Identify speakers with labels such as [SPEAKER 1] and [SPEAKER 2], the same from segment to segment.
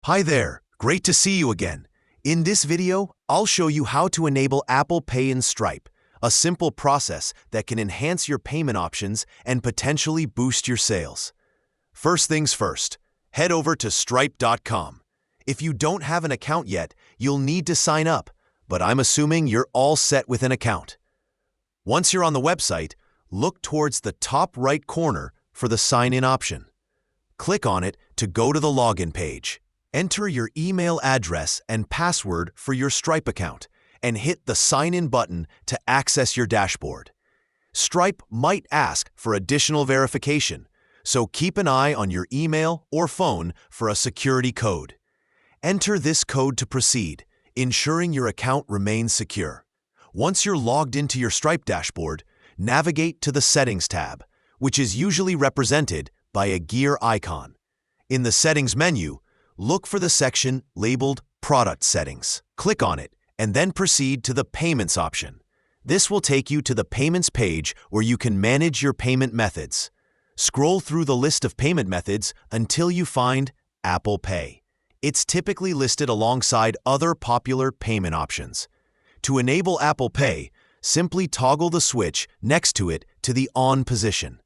[SPEAKER 1] Hi there, great to see you again. In this video, I'll show you how to enable Apple Pay in Stripe, a simple process that can enhance your payment options and potentially boost your sales. First things first, head over to stripe.com. If you don't have an account yet, you'll need to sign up, but I'm assuming you're all set with an account. Once you're on the website, look towards the top right corner for the sign-in option. Click on it to go to the login page. Enter your email address and password for your Stripe account and hit the Sign In button to access your dashboard. Stripe might ask for additional verification, so keep an eye on your email or phone for a security code. Enter this code to proceed, ensuring your account remains secure. Once you're logged into your Stripe dashboard, navigate to the Settings tab, which is usually represented by a gear icon. In the Settings menu, look for the section labeled Product Settings. Click on it and then proceed to the Payments option. This will take you to the Payments page where you can manage your payment methods. Scroll through the list of payment methods until you find Apple Pay. It's typically listed alongside other popular payment options. To enable Apple Pay, simply toggle the switch next to it to the On position.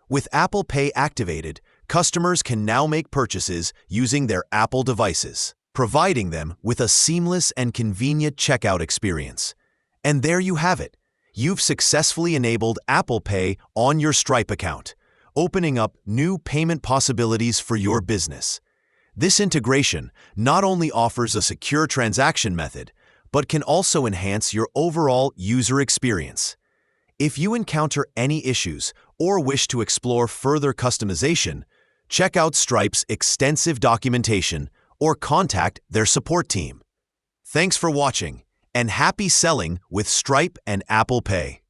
[SPEAKER 1] With Apple Pay activated, customers can now make purchases using their Apple devices, providing them with a seamless and convenient checkout experience. And there you have it. You've successfully enabled Apple Pay on your Stripe account, opening up new payment possibilities for your business. This integration not only offers a secure transaction method, but can also enhance your overall user experience. If you encounter any issues or wish to explore further customization, check out Stripe's extensive documentation or contact their support team. Thanks for watching, and happy selling with Stripe and Apple Pay.